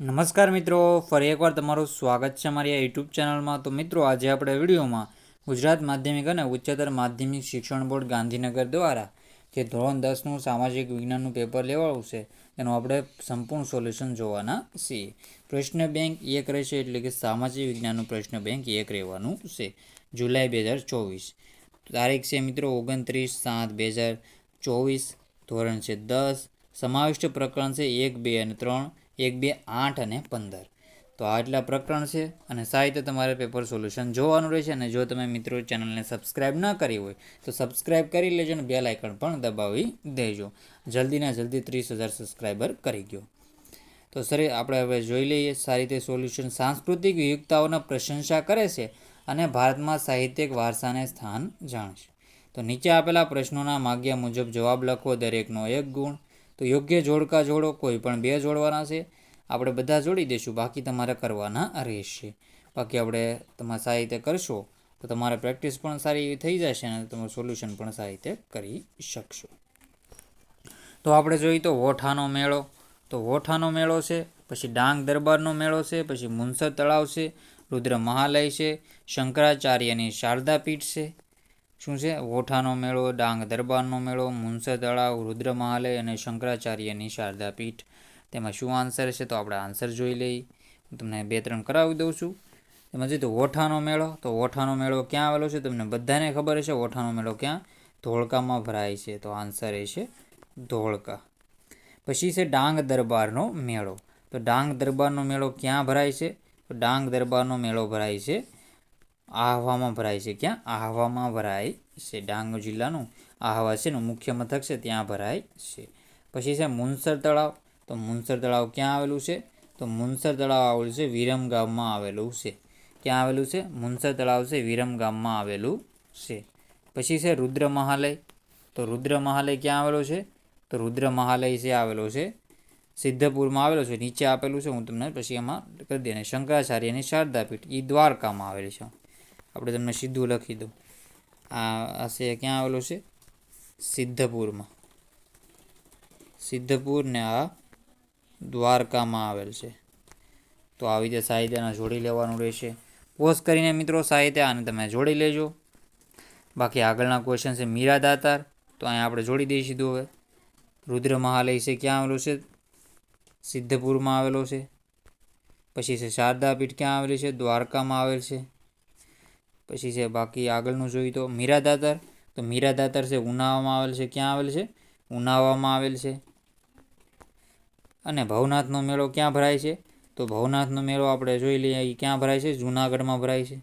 નમસ્કાર મિત્રો, ફરી એકવાર તમારું સ્વાગત છે અમારી આ યુટ્યુબ ચેનલમાં. તો મિત્રો, આજે આપણે વિડીયોમાં ગુજરાત માધ્યમિક અને ઉચ્ચતર માધ્યમિક શિક્ષણ બોર્ડ ગાંધીનગર દ્વારા જે ધોરણ 10નું સામાજિક વિજ્ઞાનનું પેપર લેવાયું છે એનું આપણે સંપૂર્ણ સોલ્યુશન જોવાના છીએ. પ્રશ્ન બેંક 1 રહેશે, એટલે કે સામાજિક વિજ્ઞાનનું પ્રશ્ન બેંક 1 રહેવાનું છે. જુલાઈ 2024, તારીખ છે મિત્રો 29/7/2024, ધોરણ છે 10, સમાવિષ્ટ પ્રકરણ છે 1, 2 અને 3, 1, 2, 8 અને 15. તો આટલા પ્રકરણ છે અને સાહિત્ય તમારે પેપર સોલ્યુશન જોવાનું રહેશે. અને જો તમે મિત્રો ચેનલને સબસ્ક્રાઈબ ન કરી હોય તો સબસ્ક્રાઈબ કરી લેજો અને બેલ આઇકન પણ દબાવી દેજો. જલ્દીના જલ્દી 30,000 સબસ્ક્રાઈબર કરી ગયો. તો સર, આપણે હવે જોઈ લઈએ સાહિત્ય સોલ્યુશન. સાંસ્કૃતિક વિવિધતાઓના પ્રશંસા કરે છે અને ભારતમાં સાહિત્યિક વારસાને સ્થાન જાણશે. તો નીચે આપેલા પ્રશ્નોના માગ્યા મુજબ જવાબ લખો, દરેકનો 1 ગુણ. તો યોગ્ય જોડકા જોડો, કોઈ પણ 2 જોડવાના છે. આપણે બધા જોડી દઈશું, બાકી તમારે કરવાના રહેશે. બાકી આપણે તમારે સાહિત્ય કરશો તો તમારે પ્રેક્ટિસ પણ સારી એવી થઈ જશે અને તમારું સોલ્યુશન પણ સાહિત્ય કરી શકશો. તો આપણે જોઈએ તો વોઠાનો મેળો. તો વોઠાનો મેળો છે, પછી ડાંગ દરબારનો મેળો છે, પછી મુનસર તળાવ છે, રુદ્ર મહાલય છે, શંકરાચાર્યની શારદા પીઠ છે. શું છે? વોઠાનો મેળો, ડાંગ દરબારનો મેળો, મુનસર તળાવ, રુદ્ર મહાલય અને શંકરાચાર્યની શારદા પીઠ. તેમાં શું આન્સર છે? તો આપણે આન્સર જોઈ લઈએ. હું તમને 2-3 કરાવી દઉં છું. એમાં જોઈએ તો વોઠાનો મેળો. તો વોઠાનો મેળો ક્યાં આવેલો છે? તમને બધાને ખબર હશે વોઠાનો મેળો ક્યાં? ધોળકામાં ભરાય છે. તો આન્સર એ છે ધોળકા. પછી છે ડાંગ દરબારનો મેળો. તો ડાંગ દરબારનો મેળો ક્યાં ભરાય છે? તો ડાંગ દરબારનો મેળો ભરાય છે આહવામાં ભરાય છે. ક્યાં? આહવામાં ભરાય છે. ડાંગ જિલ્લાનું આહવા છે, મુખ્ય મથક છે, ત્યાં ભરાય છે. પછી છે મુનસર તળાવ. તો મુનસર તળાવ ક્યાં આવેલું છે? તો મુનસર તળાવ આવેલું છે વિરમ ગામમાં આવેલું છે. ક્યાં આવેલું છે? મુનસર તળાવ છે વિરમ ગામમાં આવેલું છે. પછી છે રુદ્ર મહાલય. તો રુદ્ર મહાલય ક્યાં આવેલો છે? તો રુદ્ર મહાલય છે આવેલો છે સિદ્ધપુરમાં આવેલો છે. નીચે આપેલું છે, હું તમને પછી એમાં કરી દઈએ. શંકરાચાર્યની શારદા પીઠ એ દ્વારકામાં આવેલી છે. આપણે તમને સીધું લખી દઉં. આ છે ક્યાં આવેલું છે? સિદ્ધપુરમાં. સિદ્ધપુર ને આ દ્વારકામાં આવેલ છે. તો આવી રીતે સાહિત્યના જોડી લેવાનું રહેશે. પોઝ કરીને મિત્રો સાહિત્ય આને તમે જોડી લેજો. બાકી આગળના ક્વેશ્ચન છે મીરા દાતાર. તો અહીંયા આપણે જોડી દઈએ સીધું. હવે રુદ્ર મહાલય છે ક્યાં આવેલું છે? સિદ્ધપુરમાં આવેલો છે. પછી છે શારદા પીઠ ક્યાં આવેલી છે? દ્વારકામાં આવેલ છે. પછી છે બાકી આગળનું જોઈએ તો મીરા દાતાર. તો મીરા દાતાર છે ઉનાવામાં આવેલ છે. ક્યાં આવેલ છે? ઉનાવામાં આવેલ છે. અને ભવનાથનો મેળો ક્યાં ભરાય છે? તો ભવનાથનો મેળો આપણે જોઈ લઈએ એ ક્યાં ભરાય છે? જૂનાગઢમાં ભરાય છે.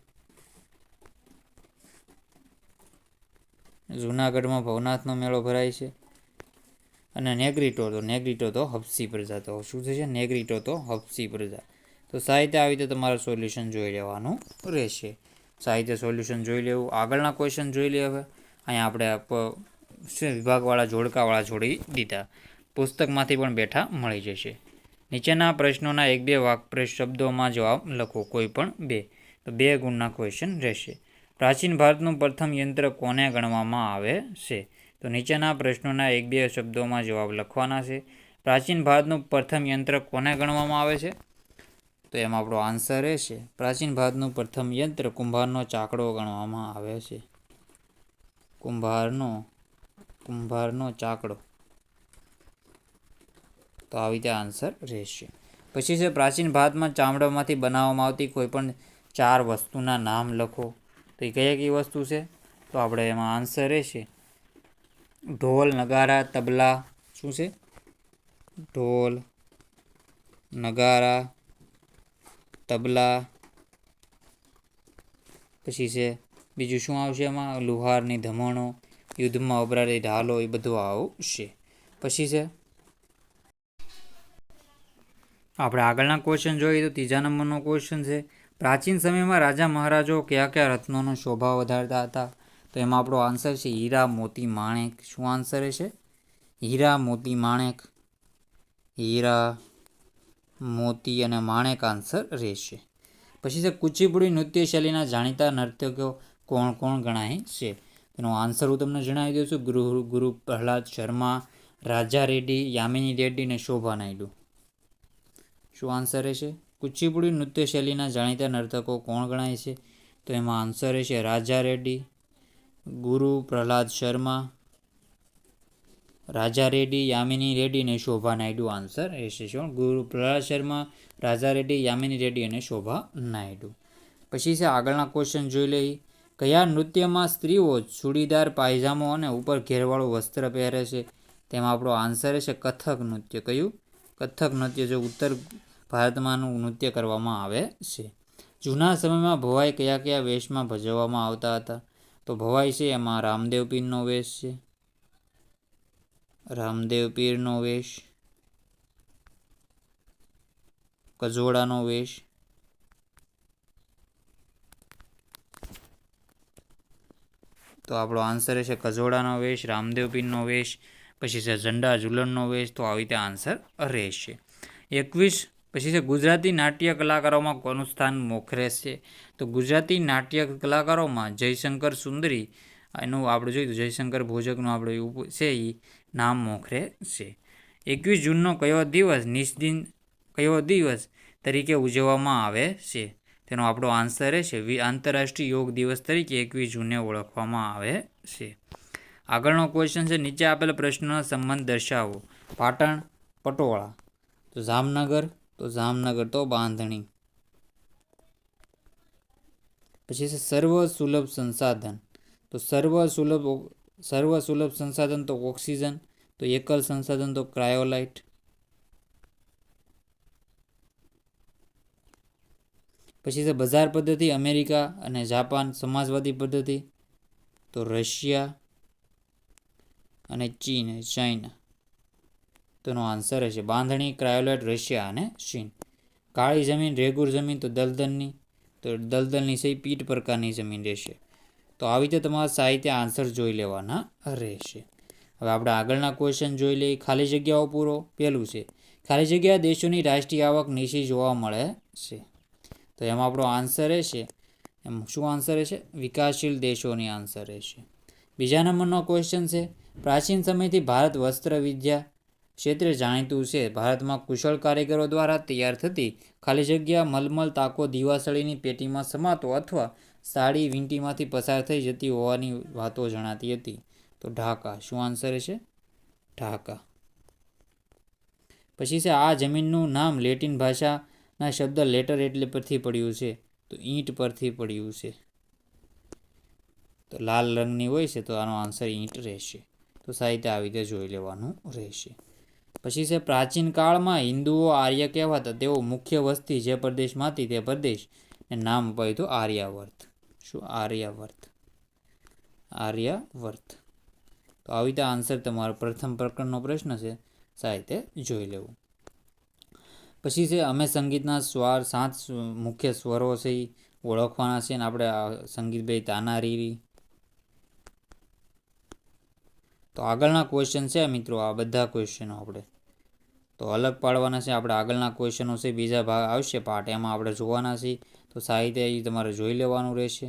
જૂનાગઢમાં ભવનાથનો મેળો ભરાય છે. અને નેગ્રીટો તો હફસી પ્રજા. તો શું થશે? નેગ્રીટો તો હફસી પ્રજા. તો સાહિત્ય આવી રીતે તમારે સોલ્યુશન જોઈ લેવાનું રહેશે. સાહિત્ય સોલ્યુશન જોઈ લેવું. આગળના ક્વેશ્ચન જોઈ લે. હવે અહીંયા આપણે વિભાગવાળા જોડકાવાળા જોડી દીધા. પુસ્તકમાંથી પણ બેઠા મળી જશે. નીચેના પ્રશ્નોના 1-2 વાક્ય શબ્દોમાં જવાબ લખો, કોઈ પણ 2. તો 2 ગુણના ક્વેશ્ચન રહેશે. પ્રાચીન ભારતનું પ્રથમ યંત્ર કોને ગણવામાં આવે છે? તો નીચેના પ્રશ્નોના 1-2 શબ્દોમાં જવાબ લખવાના છે. પ્રાચીન ભારતનું પ્રથમ યંત્ર કોને ગણવામાં આવે છે? તો એમાં આપણો આન્સર રહેશે પ્રાચીન ભારતનું પ્રથમ યંત્ર કુંભારનો ચાકડો ગણવામાં આવે છે. કુંભારનો ચાકડો. તો આવી રીતે આન્સર રહેશે. પછી છે પ્રાચીન ભારતમાં ચામડામાંથી બનાવવામાં આવતી કોઈ પણ 4 વસ્તુના નામ લખો. તો એ કઈ વસ્તુ છે? તો આપણે એમાં આન્સર રહેશે ઢોલ, નગારા, તબલા. શું છે? ઢોલ, નગારા, તબલા. પછી છે બીજું શું આવશે એમાં? લુહારની ધમણો, યુદ્ધમાં વપરાતી ઢાલો, એ બધું આવશે. પછી છે આપણે આગળના ક્વેશ્ચન જોઈએ તો 3જા નંબરનો ક્વેશ્ચન છે પ્રાચીન સમયમાં રાજા મહારાજો કયા કયા રત્નોનો શોભા વધારતા હતા? તો એમાં આપણો આન્સર છે હીરા, મોતી, માણેક. શું આન્સર છે? હીરા, મોતી, માણેક. હીરા, મોતી અને માણેક આન્સર રહેશે. પછી છે કુચીપુડી નૃત્ય શૈલીના જાણીતા નર્તકો કોણ કોણ ગણાય છે? એનો આન્સર હું તમને જણાવી દઉં છું. ગુરુ પ્રહલાદ શર્મા, રાજા રેડ્ડી, યામિની રેડ્ડી અને શોભા નાયડુ. શું આન્સર રહેશે? કુચીપુડી નૃત્ય શૈલીના જાણીતા નર્તકો કોણ ગણાય છે? તો એમાં આન્સર રહેશે રાજા રેડ્ડી, ગુરુ પ્રહલાદ શર્મા, રાજા રેડ્ડી, યામિની રેડ્ડી અને શોભા નાયડુ આન્સર રહેશે. શું? ગુરુ પ્રહલાદ શર્મા, રાજા રેડ્ડી, યામિની રેડ્ડી અને શોભા નાયડુ. પછી છે આગળના ક્વેશ્ચન જોઈ લઈએ. કયા નૃત્યમાં સ્ત્રીઓ ચૂડીદાર પાયજામો અને ઉપર ઘેરવાળું વસ્ત્ર પહેરે છે? તેમાં આપણો આન્સર રહેશે કથક નૃત્ય. કયું? કથક નૃત્ય, જે ઉત્તર ભારતમાંનું નૃત્ય કરવામાં આવે છે. જૂના સમયમાં ભવાઈ કયા કયા વેશમાં ભજવવામાં આવતા હતા? તો ભવાઈ છે એમાં રામદેવ પીરનો વેશ છે, રામદેવ પીરનો વેશ, કજોડાનો વેશ, તો આપણો આન્સર રહેશે કજોડાનો વેશ, રામદેવ પીરનો વેશ. પછી છે ઝંડા ઝુલનનો વેશ. તો આવી રીતે આન્સર રહેશે. 21 પછી છે ગુજરાતી નાટ્ય કલાકારોમાં કોનું સ્થાન મોખરે છે? તો ગુજરાતી નાટ્ય કલાકારોમાં જયશંકર સુંદરી, એનું આપણે જોયું જયશંકર ભોજકનું આપણે છે એ નામ મોખરે છે. 21 જૂનનો કયો દિવસ તરીકે ઉજવવામાં આવે છે? તેનો આપણો આન્સર રહેશે આંતરરાષ્ટ્રીય યોગ દિવસ તરીકે 21 જૂને ઓળખવામાં આવે છે. આગળનો ક્વેશ્ચન છે નીચે આપેલ પ્રશ્નનો સંબંધ દર્શાવો. પાટણ, પટોળા. તો જામનગર, તો બાંધણી. પછી છે સર્વ સુલભ સંસાધન. તો સર્વ સુલભ સંસાધન તો ઓક્સિજન, તો એકલ સંસાધન તો ક્રાયોલાઇટ. પછી છે બજાર પદ્ધતિ અમેરિકા અને જાપાન, સમાજવાદી પદ્ધતિ તો રશિયા અને ચીન, ચાઇના. તેનો આન્સર રહેશે બાંધણી, ક્રાયોલાઇટ, રશિયા અને ચીન. કાળી જમીન, રેગુર જમીન તો દલદલની, તો દલદલની સહી પીઠ પ્રકારની જમીન રહેશે. તો આવી રીતે તમારા સાહિત્ય આન્સર જોઈ લેવાના રહેશે. હવે આપણે આગળના ક્વેશ્ચન જોઈ લઈએ. ખાલી જગ્યાઓ પૂરો. પહેલું છે ખાલી જગ્યા દેશોની રાષ્ટ્રીય આવક નીચી જોવા મળે છે. તો એમાં આપણો આન્સર રહેશે શું આન્સર રહેશે? વિકાસશીલ દેશોની આન્સર રહેશે. બીજા નંબરનો ક્વેશ્ચન છે પ્રાચીન સમયથી ભારત વસ્ત્ર વિદ્યા ક્ષેત્રે જાણીતું છે. ભારતમાં કુશળ કારીગરો દ્વારા તૈયાર થતી ખાલી જગ્યા મલમલ, તાકો, દીવાસળીની પેટીમાં સમાતો અથવા સાડી વીંટીમાંથી પસાર થઈ જતી હોવાની વાતો જણાતી હતી. તો ઢાકા. શું આન્સર રહેશે? ઢાકા. પછી છે આ જમીનનું નામ લેટિન ભાષાના શબ્દ લેટર એટલે પરથી પડ્યું છે? તો ઈંટ પરથી પડ્યું છે. તો લાલ રંગની હોય છે, તો આનો આન્સર ઈંટ રહેશે. તો સાહિત્ય આવી રીતે જોઈ લેવાનું રહેશે. પછી છે પ્રાચીન કાળમાં હિન્દુઓ આર્ય કહેવાતા. તેઓ મુખ્ય વસ્તી જે પ્રદેશમાંથી તે પ્રદેશને નામ અપાયું તો આર્યાવર્ત. શું? આર્યાવર્ત. તો આવી રીતે આન્સર તમારો પ્રથમ પ્રકરણનો પ્રશ્ન છે સાહિત્ય જોઈ લેવું. પછી છે અમે સંગીતના 7 મુખ્ય સ્વરો છે ઓળખવાના છે ને આપણે સંગીતભાઈ તાનારીરી. તો આગળના ક્વેશ્ચન છે મિત્રો, આ બધા ક્વેશ્ચનો આપણે તો અલગ પાડવાના છે. આપણે આગળના ક્વેશ્ચનો છે બીજા ભાગ આવશે પાર્ટ, એમાં આપણે જોવાના છીએ. તો સાહિત્ય એ તમારે જોઈ લેવાનું રહેશે.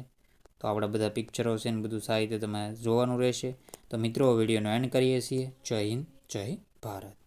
તો આપણે બધા પિક્ચરો છે ને બધું સાહિત્ય તમારે જોવાનું રહેશે. તો મિત્રો વિડીયોનો એન્ડ કરીએ છીએ. જય હિન્દ, જય ભારત.